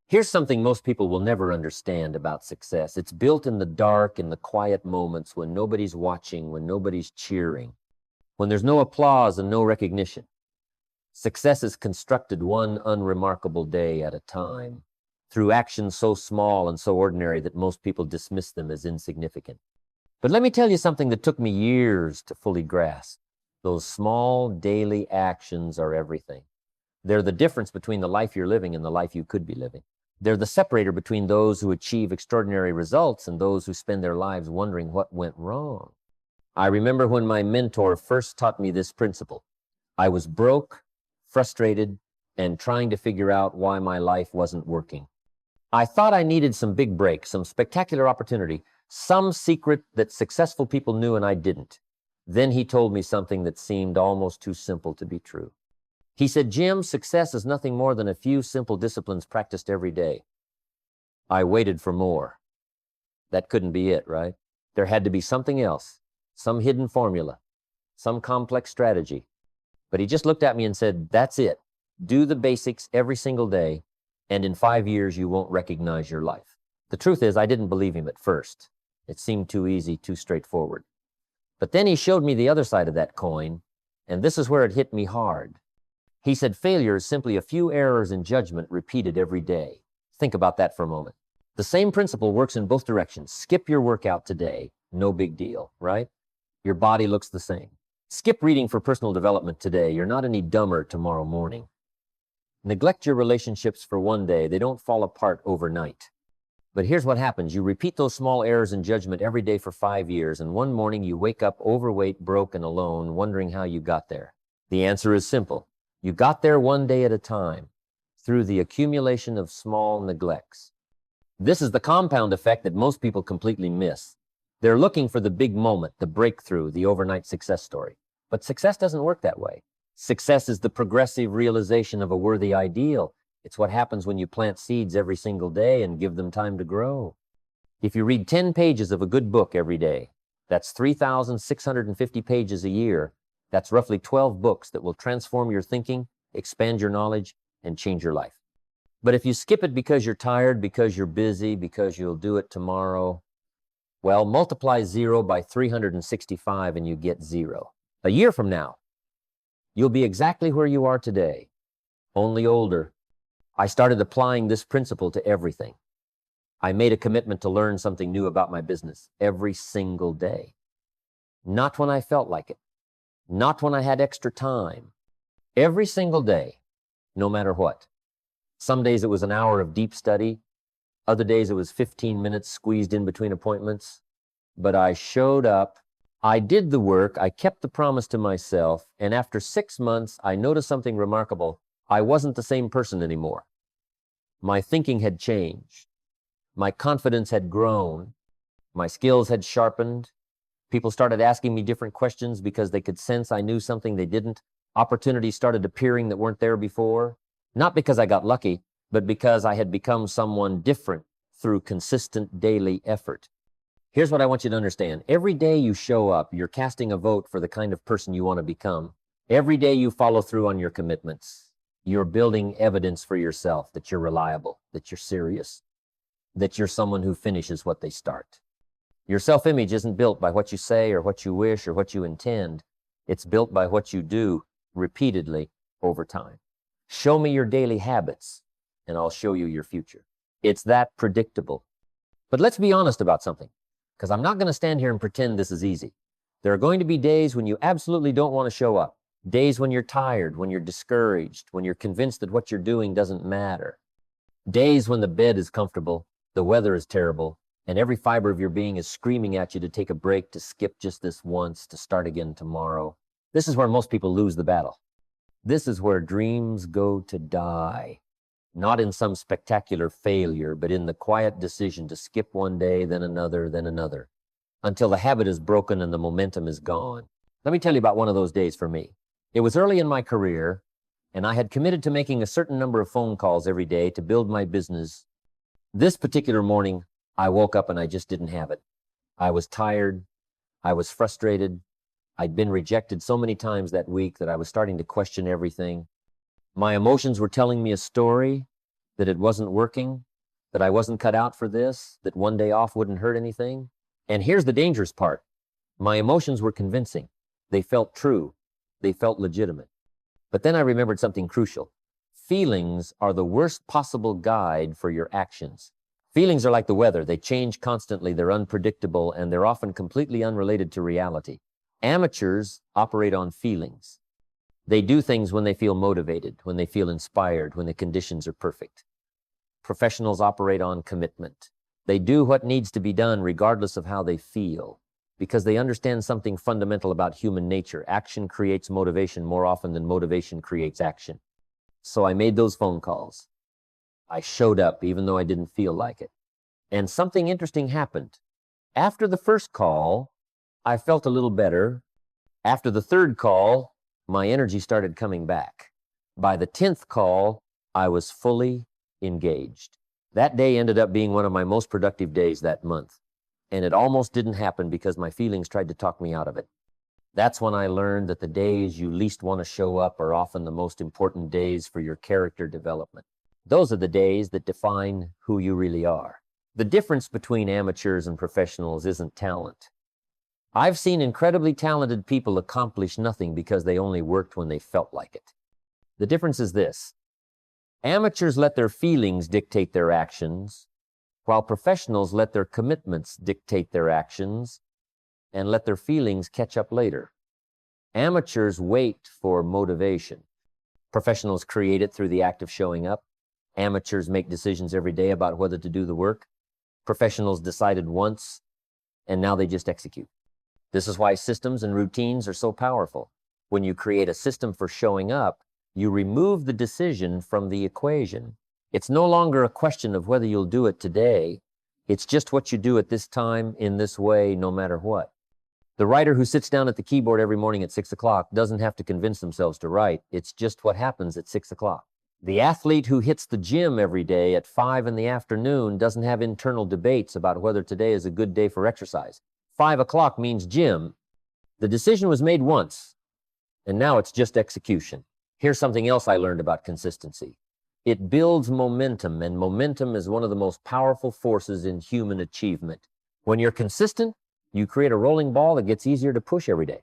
Here's something most people will never understand about success. It's built in the dark, in the quiet moments when nobody's watching, when nobody's cheering, when there's no applause and no recognition. Success is constructed one unremarkable day at a time, through actions so small and so ordinary that most people dismiss them as insignificant. But let me tell you something that took me years to fully grasp. Those small daily actions are everything. They're the difference between the life you're living and the life you could be living. They're the separator between those who achieve extraordinary results and those who spend their lives wondering what went wrong. I remember when my mentor first taught me this principle. I was broke, frustrated, and trying to figure out why my life wasn't working. I thought I needed some big break, some spectacular opportunity, some secret that successful people knew and I didn't. Then he told me something that seemed almost too simple to be true. He said, "Jim, success is nothing more than a few simple disciplines practiced every day." I waited for more. That couldn't be it, right? There had to be something else, some hidden formula, some complex strategy. But he just looked at me and said, "That's it. Do the basics every single day, and in 5 years you won't recognize your life." The truth is, I didn't believe him at first. It seemed too easy, too straightforward. But then he showed me the other side of that coin, and this is where it hit me hard. He said failure is simply a few errors in judgment repeated every day. Think about that for a moment. The same principle works in both directions. Skip your workout today, no big deal, right? Your body looks the same. Skip reading for personal development today. You're not any dumber tomorrow morning. Neglect your relationships for one day. They don't fall apart overnight. But here's what happens. You repeat those small errors in judgment every day for 5 years, and one morning you wake up overweight, broke, and alone, wondering how you got there. The answer is simple. You got there one day at a time, through the accumulation of small neglects. This is the compound effect that most people completely miss. They're looking for the big moment, the breakthrough, the overnight success story. But success doesn't work that way. Success is the progressive realization of a worthy ideal. It's what happens when you plant seeds every single day and give them time to grow. If you read 10 pages of a good book every day, that's 3,650 pages a year. That's roughly 12 books that will transform your thinking, expand your knowledge, and change your life. But if you skip it because you're tired, because you're busy, because you'll do it tomorrow, well, multiply 0 by 365 and you get 0. A year from now, you'll be exactly where you are today, only older. I started applying this principle to everything. I made a commitment to learn something new about my business every single day. Not when I felt like it. Not when I had extra time. Every single day, no matter what. Some days it was an hour of deep study. Other days it was 15 minutes squeezed in between appointments. But I showed up. I did the work. I kept the promise to myself. And after 6 months, I noticed something remarkable. I wasn't the same person anymore. My thinking had changed. My confidence had grown. My skills had sharpened. People started asking me different questions because they could sense I knew something they didn't. Opportunities started appearing that weren't there before. Not because I got lucky, but because I had become someone different through consistent daily effort. Here's what I want you to understand. Every day you show up, you're casting a vote for the kind of person you want to become. Every day you follow through on your commitments. You're building evidence for yourself that you're reliable, that you're serious, that you're someone who finishes what they start. Your self-image isn't built by what you say or what you wish or what you intend. It's built by what you do repeatedly over time. Show me your daily habits, and I'll show you your future. It's that predictable. But let's be honest about something, because I'm not going to stand here and pretend this is easy. There are going to be days when you absolutely don't want to show up. Days when you're tired, when you're discouraged, when you're convinced that what you're doing doesn't matter. Days when the bed is comfortable, the weather is terrible, and every fiber of your being is screaming at you to take a break, to skip just this once, to start again tomorrow. This is where most people lose the battle. This is where dreams go to die. Not in some spectacular failure, but in the quiet decision to skip one day, then another, until the habit is broken and the momentum is gone. Let me tell you about one of those days for me. It was early in my career, and I had committed to making a certain number of phone calls every day to build my business. This particular morning, I woke up and I just didn't have it. I was tired. I was frustrated. I'd been rejected so many times that week that I was starting to question everything. My emotions were telling me a story, that it wasn't working, that I wasn't cut out for this, that one day off wouldn't hurt anything. And here's the dangerous part. My emotions were convincing. They felt true. They felt legitimate. But then I remembered something crucial. Feelings are the worst possible guide for your actions. Feelings are like the weather. They change constantly. They're unpredictable, and they're often completely unrelated to reality. Amateurs operate on feelings. They do things when they feel motivated, when they feel inspired, when the conditions are perfect. Professionals operate on commitment. They do what needs to be done regardless of how they feel, because they understand something fundamental about human nature. Action creates motivation more often than motivation creates action. So I made those phone calls. I showed up even though I didn't feel like it. And something interesting happened. After the first call, I felt a little better. After the third call, my energy started coming back. By the 10th call, I was fully engaged. That day ended up being one of my most productive days that month. And it almost didn't happen because my feelings tried to talk me out of it. That's when I learned that the days you least want to show up are often the most important days for your character development. Those are the days that define who you really are. The difference between amateurs and professionals isn't talent. I've seen incredibly talented people accomplish nothing because they only worked when they felt like it. The difference is this. Amateurs let their feelings dictate their actions, while professionals let their commitments dictate their actions and let their feelings catch up later. Amateurs wait for motivation. Professionals create it through the act of showing up. Amateurs make decisions every day about whether to do the work. Professionals decided once, and now they just execute. This is why systems and routines are so powerful. When you create a system for showing up, you remove the decision from the equation. It's no longer a question of whether you'll do it today. It's just what you do at this time, in this way, no matter what. The writer who sits down at the keyboard every morning at 6 o'clock doesn't have to convince themselves to write. It's just what happens at 6 o'clock. The athlete who hits the gym every day at 5 in the afternoon doesn't have internal debates about whether today is a good day for exercise. 5 o'clock means gym. The decision was made once, and now it's just execution. Here's something else I learned about consistency. It builds momentum, and momentum is one of the most powerful forces in human achievement. When you're consistent, you create a rolling ball that gets easier to push every day.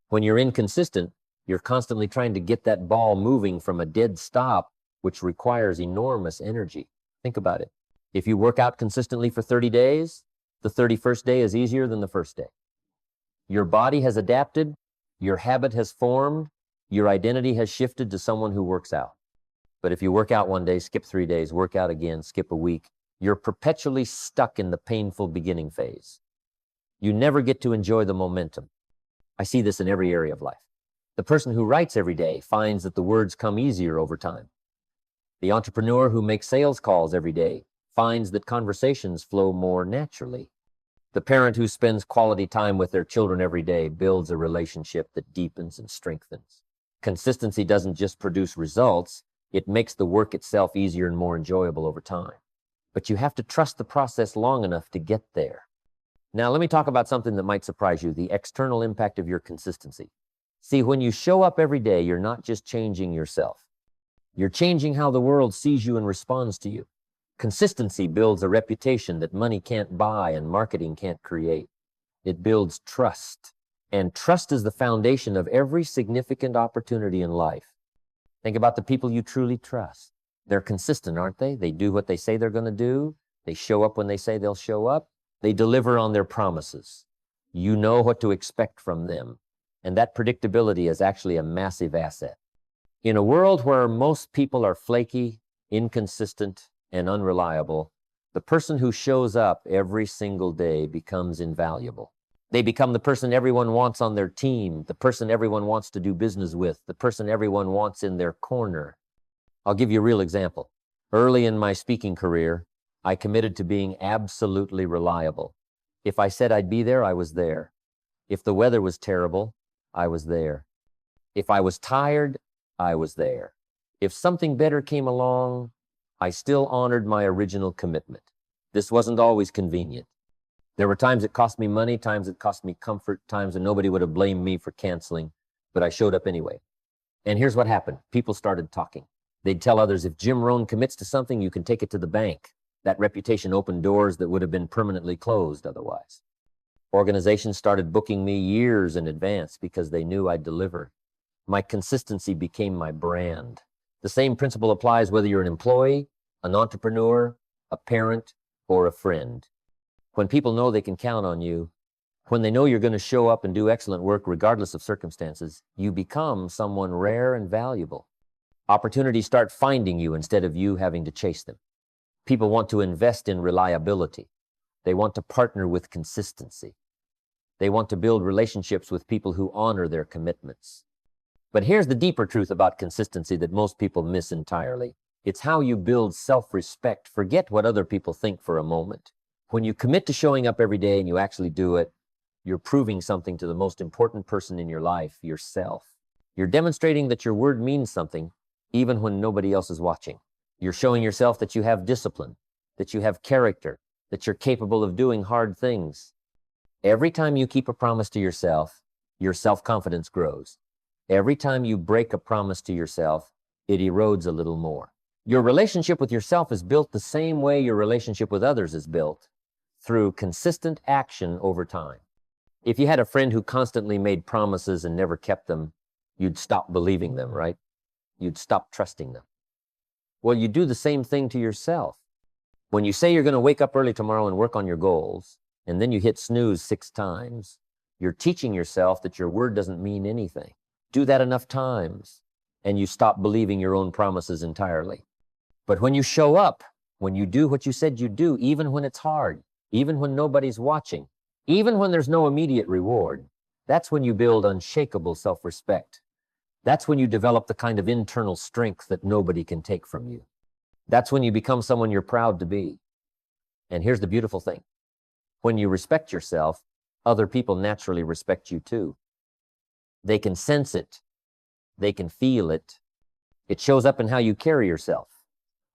When you're inconsistent, you're constantly trying to get that ball moving from a dead stop, which requires enormous energy. Think about it. If you work out consistently for 30 days, the 31st day is easier than the first day. Your body has adapted, your habit has formed, your identity has shifted to someone who works out. But if you work out one day, skip 3 days, work out again, skip a week, you're perpetually stuck in the painful beginning phase. You never get to enjoy the momentum. I see this in every area of life. The person who writes every day finds that the words come easier over time. The entrepreneur who makes sales calls every day finds that conversations flow more naturally. The parent who spends quality time with their children every day builds a relationship that deepens and strengthens. Consistency doesn't just produce results, it makes the work itself easier and more enjoyable over time. But you have to trust the process long enough to get there. Now, let me talk about something that might surprise you, the external impact of your consistency. See, when you show up every day, you're not just changing yourself. You're changing how the world sees you and responds to you. Consistency builds a reputation that money can't buy and marketing can't create. It builds trust. And trust is the foundation of every significant opportunity in life. Think about the people you truly trust. They're consistent, aren't they? They do what they say they're going to do. They show up when they say they'll show up. They deliver on their promises. You know what to expect from them. And that predictability is actually a massive asset. In a world where most people are flaky, inconsistent, and unreliable, the person who shows up every single day becomes invaluable. They become the person everyone wants on their team, the person everyone wants to do business with, the person everyone wants in their corner. I'll give you a real example. Early in my speaking career, I committed to being absolutely reliable. If I said I'd be there, I was there. If the weather was terrible, I was there. If I was tired, I was there. If something better came along, I still honored my original commitment. This wasn't always convenient. There were times it cost me money, times it cost me comfort, times when nobody would have blamed me for canceling, but I showed up anyway. And here's what happened. People started talking. They'd tell others, if Jim Rohn commits to something, you can take it to the bank. That reputation opened doors that would have been permanently closed otherwise. Organizations started booking me years in advance because they knew I'd deliver. My consistency became my brand. The same principle applies whether you're an employee, an entrepreneur, a parent, or a friend. When people know they can count on you, when they know you're going to show up and do excellent work regardless of circumstances, you become someone rare and valuable. Opportunities start finding you instead of you having to chase them. People want to invest in reliability. They want to partner with consistency. They want to build relationships with people who honor their commitments. But here's the deeper truth about consistency that most people miss entirely. It's how you build self-respect. Forget what other people think for a moment. When you commit to showing up every day and you actually do it, you're proving something to the most important person in your life, yourself. You're demonstrating that your word means something, even when nobody else is watching. You're showing yourself that you have discipline, that you have character, that you're capable of doing hard things. Every time you keep a promise to yourself, your self-confidence grows. Every time you break a promise to yourself, it erodes a little more. Your relationship with yourself is built the same way your relationship with others is built, through consistent action over time. If you had a friend who constantly made promises and never kept them, you'd stop believing them, right? You'd stop trusting them. Well, you do the same thing to yourself. When you say you're going to wake up early tomorrow and work on your goals, and then you hit snooze 6 times, you're teaching yourself that your word doesn't mean anything. Do that enough times, and you stop believing your own promises entirely. But when you show up, when you do what you said you'd do, even when it's hard, even when nobody's watching, even when there's no immediate reward, that's when you build unshakable self-respect. That's when you develop the kind of internal strength that nobody can take from you. That's when you become someone you're proud to be. And here's the beautiful thing. When you respect yourself, other people naturally respect you too. They can sense it. They can feel it. It shows up in how you carry yourself,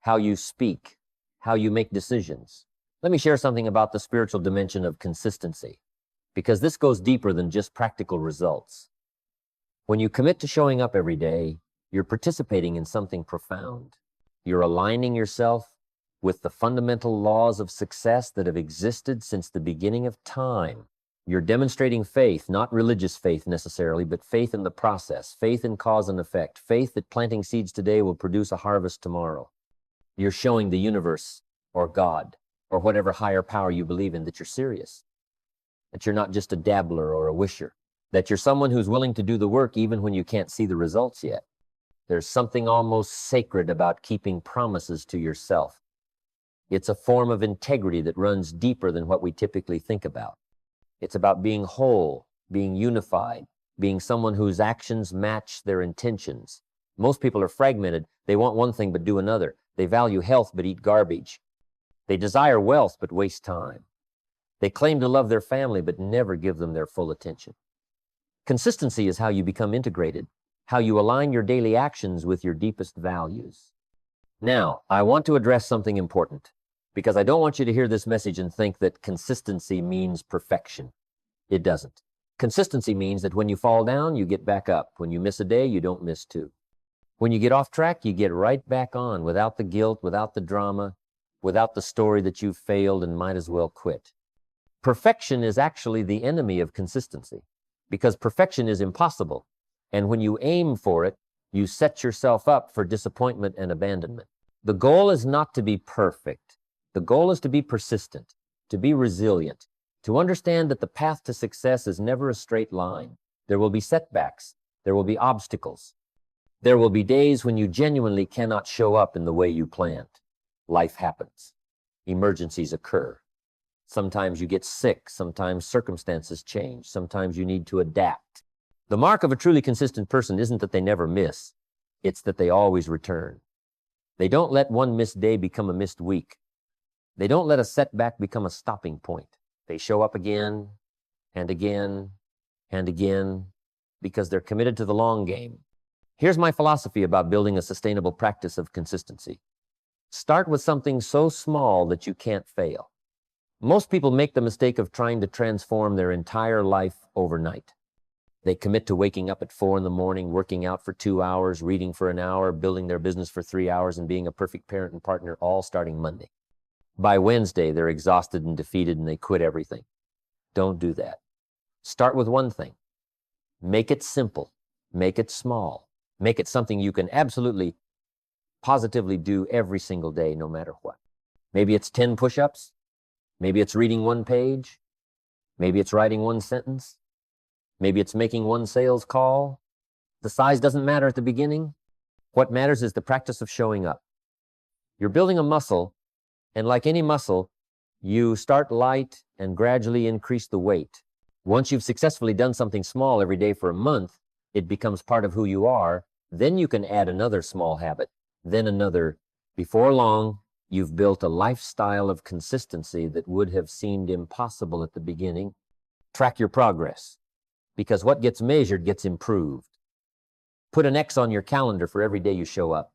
how you speak, how you make decisions. Let me share something about the spiritual dimension of consistency, because this goes deeper than just practical results. When you commit to showing up every day, you're participating in something profound. You're aligning yourself with the fundamental laws of success that have existed since the beginning of time. You're demonstrating faith, not religious faith necessarily, but faith in the process, faith in cause and effect, faith that planting seeds today will produce a harvest tomorrow. You're showing the universe or God or whatever higher power you believe in that you're serious, that you're not just a dabbler or a wisher, that you're someone who's willing to do the work even when you can't see the results yet. There's something almost sacred about keeping promises to yourself. It's a form of integrity that runs deeper than what we typically think about. It's about being whole, being unified, being someone whose actions match their intentions. Most people are fragmented. They want one thing but do another. They value health but eat garbage. They desire wealth but waste time. They claim to love their family but never give them their full attention. Consistency is how you become integrated, how you align your daily actions with your deepest values. Now, I want to address something important, because I don't want you to hear this message and think that consistency means perfection. It doesn't. Consistency means that when you fall down, you get back up. When you miss a day, you don't miss 2. When you get off track, you get right back on without the guilt, without the drama, without the story that you've failed and might as well quit. Perfection is actually the enemy of consistency, because perfection is impossible. And when you aim for it, you set yourself up for disappointment and abandonment. The goal is not to be perfect. The goal is to be persistent, to be resilient, to understand that the path to success is never a straight line. There will be setbacks. There will be obstacles. There will be days when you genuinely cannot show up in the way you planned. Life happens. Emergencies occur. Sometimes you get sick. Sometimes circumstances change. Sometimes you need to adapt. The mark of a truly consistent person isn't that they never miss. It's that they always return. They don't let one missed day become a missed week. They don't let a setback become a stopping point. They show up again and again and again because they're committed to the long game. Here's my philosophy about building a sustainable practice of consistency. Start with something so small that you can't fail. Most people make the mistake of trying to transform their entire life overnight. They commit to waking up at 4 in the morning, working out for 2 hours, reading for an hour, building their business for 3 hours, and being a perfect parent and partner, all starting Monday. By Wednesday, they're exhausted and defeated and they quit everything. Don't do that. Start with one thing. Make it simple. Make it small. Make it something you can absolutely, positively do every single day, no matter what. Maybe it's 10 push-ups. Maybe it's reading one page. Maybe it's writing one sentence. Maybe it's making one sales call. The size doesn't matter at the beginning. What matters is the practice of showing up. You're building a muscle, and like any muscle, you start light and gradually increase the weight. Once you've successfully done something small every day for a month, it becomes part of who you are. Then you can add another small habit, then another. Before long, you've built a lifestyle of consistency that would have seemed impossible at the beginning. Track your progress, because what gets measured gets improved. Put an X on your calendar for every day you show up.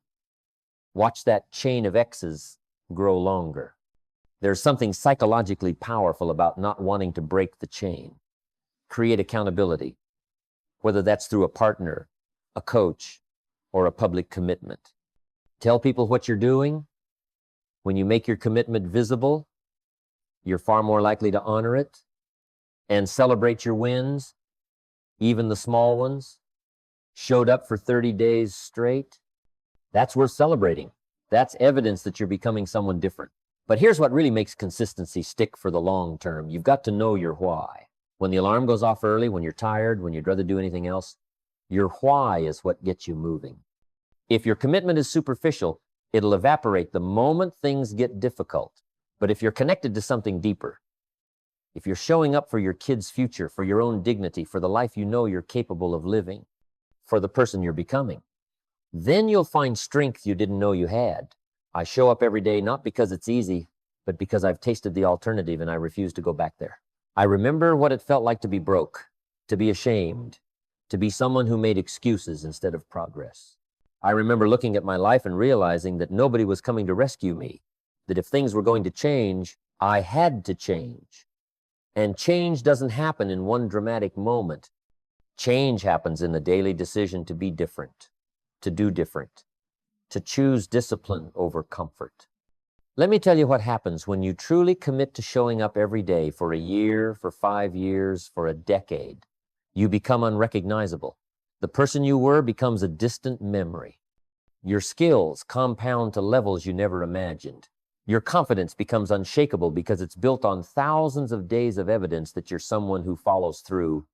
Watch that chain of X's grow longer. There's something psychologically powerful about not wanting to break the chain. Create accountability, whether that's through a partner, a coach, or a public commitment. Tell people what you're doing. When you make your commitment visible, you're far more likely to honor it and celebrate your wins, even the small ones. Showed up for 30 days straight. That's worth celebrating. That's evidence that you're becoming someone different. But here's what really makes consistency stick for the long term. You've got to know your why. When the alarm goes off early, when you're tired, when you'd rather do anything else, your why is what gets you moving. If your commitment is superficial, it'll evaporate the moment things get difficult. But if you're connected to something deeper, if you're showing up for your kids' future, for your own dignity, for the life you know you're capable of living, for the person you're becoming, then you'll find strength you didn't know you had. I show up every day not because it's easy, but because I've tasted the alternative and I refuse to go back there. I remember what it felt like to be broke, to be ashamed, to be someone who made excuses instead of progress. I remember looking at my life and realizing that nobody was coming to rescue me, that if things were going to change, I had to change. And change doesn't happen in one dramatic moment. Change happens in the daily decision to be different, to do different, to choose discipline over comfort. Let me tell you what happens when you truly commit to showing up every day for a year, for 5 years, for a decade. You become unrecognizable. The person you were becomes a distant memory. Your skills compound to levels you never imagined. Your confidence becomes unshakable because it's built on thousands of days of evidence that you're someone who follows through.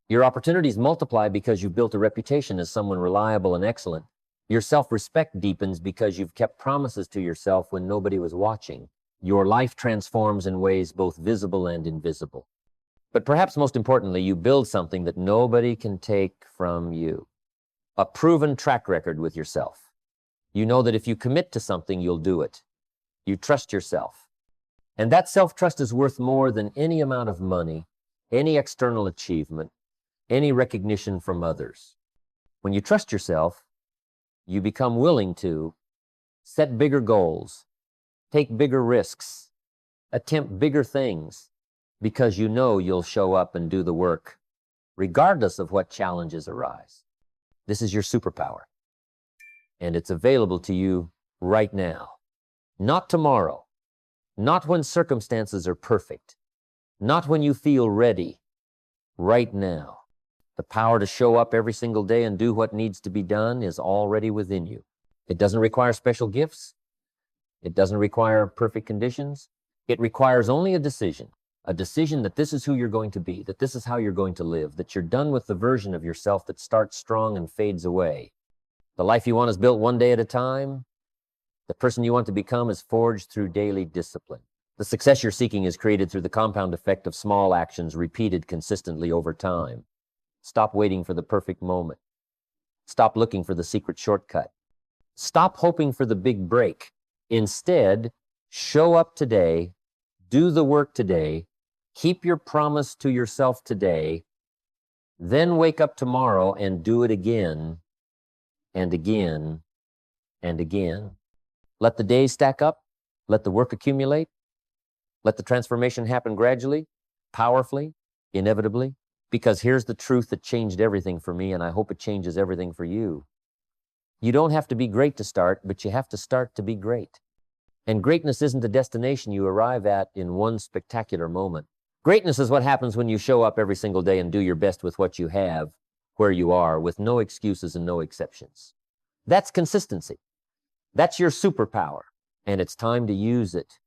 Your opportunities multiply because you've built a reputation as someone reliable and excellent. Your self-respect deepens because you've kept promises to yourself when nobody was watching. Your life transforms in ways both visible and invisible. But perhaps most importantly, you build something that nobody can take from you. A proven track record with yourself. You know that if you commit to something, you'll do it. You trust yourself. And that self-trust is worth more than any amount of money, any external achievement, any recognition from others. When you trust yourself, you become willing to set bigger goals, take bigger risks, attempt bigger things, because you know you'll show up and do the work, regardless of what challenges arise. This is your superpower, and it's available to you right now. Not tomorrow, not when circumstances are perfect, not when you feel ready, right now. The power to show up every single day and do what needs to be done is already within you. It doesn't require special gifts. It doesn't require perfect conditions. It requires only a decision that this is who you're going to be, that this is how you're going to live, that you're done with the version of yourself that starts strong and fades away. The life you want is built one day at a time. The person you want to become is forged through daily discipline. The success you're seeking is created through the compound effect of small actions repeated consistently over time. Stop waiting for the perfect moment. Stop looking for the secret shortcut. Stop hoping for the big break. Instead, show up today, do the work today, keep your promise to yourself today, then wake up tomorrow and do it again and again and again. Let the days stack up. Let the work accumulate. Let the transformation happen gradually, powerfully, inevitably. Because here's the truth that changed everything for me, and I hope it changes everything for you. You don't have to be great to start, but you have to start to be great. And greatness isn't a destination you arrive at in one spectacular moment. Greatness is what happens when you show up every single day and do your best with what you have, where you are, with no excuses and no exceptions. That's consistency. That's your superpower, and it's time to use it.